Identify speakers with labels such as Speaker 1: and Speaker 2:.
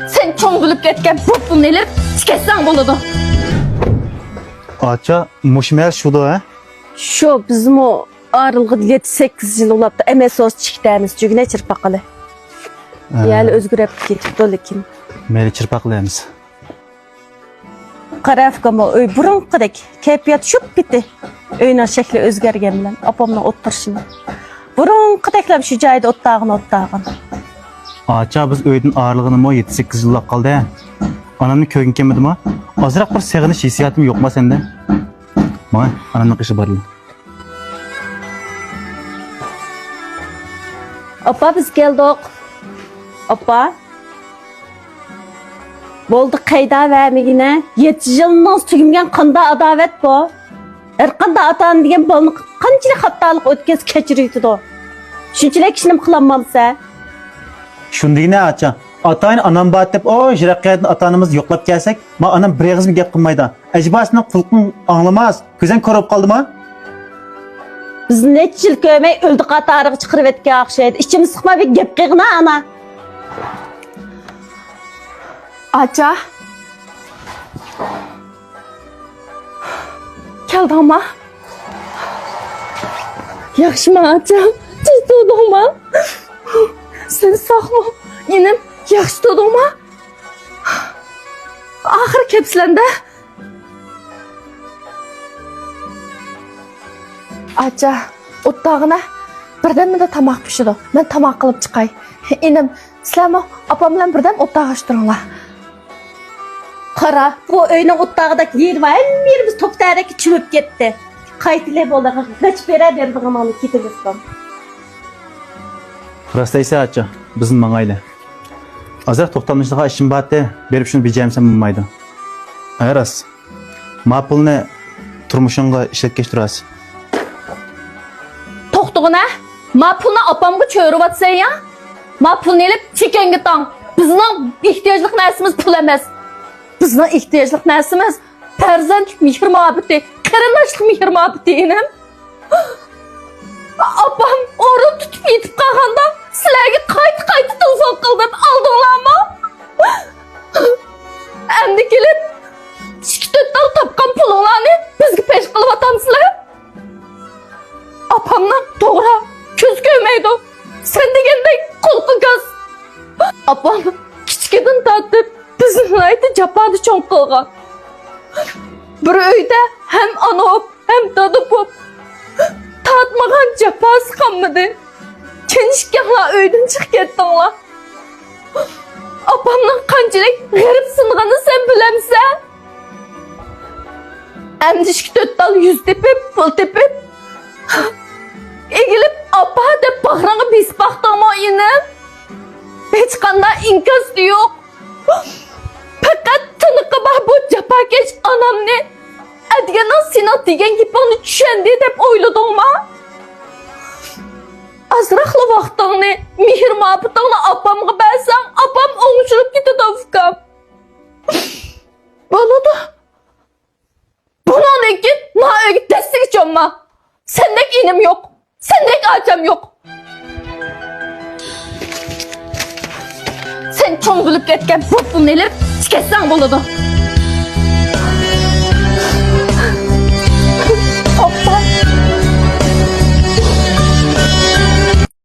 Speaker 1: Sen çoğun bilip ketken bu neler tüketsen buludu.
Speaker 2: Aça, muşmel şudu ha?
Speaker 3: Şu bizim o arılgı 7-8 yıl olap da MSOS çıktığımız cügüne çırpakalı. Yani özgür hep ketip dolikin.
Speaker 2: Meli çırpaklayamız.
Speaker 3: Qarafqama öy burunqidek kayfiyat şup bitti. Öynar şekli özgergen bilen apamla otturşun. Burunqideklab şu joyda o'ttag'in.
Speaker 2: Aça biz öydün ağırlığını mı 7-8 yıllap kaldı ha? Anamni kögün kemedi mi? Azırak bir seginiş hissiyatım yok mu sende? Bana anamın kışı barlı.
Speaker 3: Apa biz geldik. Apa. Boldu qayda vermegine 7 yıldan tügümgen qanda adavet bu. Erqanda atan degan bolni qanchalik xatalik o'tkaz kechiriydi do. Shunchalik ishnim qilanmamsa.
Speaker 2: Şundayne aça. Atayın anam bat dep o jiraqqiyatni atanımız yoklap gelsek, ma anam bir ağız mı gap qilmaydi. Acabasının qulqun anglamaz. Ko'zan ko'rib qoldimi?
Speaker 3: Biz necha yil ko'may o'ldi qatarig'i chiqirib etgan o'xshaydi. Ichimiz siqma bir gap qilg'ina ana.
Speaker 1: Aca. Keldin mi? Yaxşımı aca? Tez doğdun mu? Sen sağ mı? Yenim yaxşı doğdun mu? Ahir kepsilendi. Aca, ottağına birden mi de tamak pişirdi? Ben tamak kılıp çıkay. İnim, sizlerle apamla birden ottağı açtırınlar.
Speaker 3: Qara, bu öyning o'ttag'idagi yer va hammerimiz to'ptardagi chivib ketdi. Qaytilab bo'ldi, g'ich bera berdig'ini olib ketibizdim.
Speaker 2: Rastaysa aça, bizim mangayla. Azırak to'xtalmışlığa işim battı, berip şunu becemsem bulmaydı. Ayras, ma pulni turmushunga ishlatib turasiz.
Speaker 1: To'xtug'ina, ma pulni opamga cho'rivatsan ya. Ma pulni elib chekanga tong. Bizning ehtiyojlik narsamiz pul emas. Bizning ehtiyojlik narsamiz farzand mehr muhabbati, qarindoshlik mehr muhabbati enim. Opam o'rin tutib yetib qolganda sizlarga qayta telefon qildim, oldinglarmi? Endi kelib 2-4 tal topgan pulinglarni bizga pesh qilyapsizlar. Opamdan to'g'ri ko'z ko'rmaydi. Sen degandek qo'lqi gaz. Opam kichkidan tortib bizni aytdi jafoni cho'ng qilgan. Bir uyda hem ana hem dada bo'p tatmagan jafasi qolmadi. Kenishganlar uydan chiqib ketdinglar. Opamning qanchalik g'arib singanini sen bilamsan? Endi 2-4 tal yuz tepib, pul tepib egilib opa deb bag'ringga besib baqdingmi enim? Hech qanday inkos yo'q. Fakat tiniqi bor bu jafokesh onamni adganing seni degan gapingni tushundi deb o'yladingmi? Azroqli vaqtingni, mehr muhabbatingni opamga bersang, opam o'ngishilib ketadi ukam. Bo'ladi. Bundan keyin men destek cho'nma. Sendek inim yok. Sendek acam yok. Sen çoğun bilip ketken bu neler tüketsen buludu.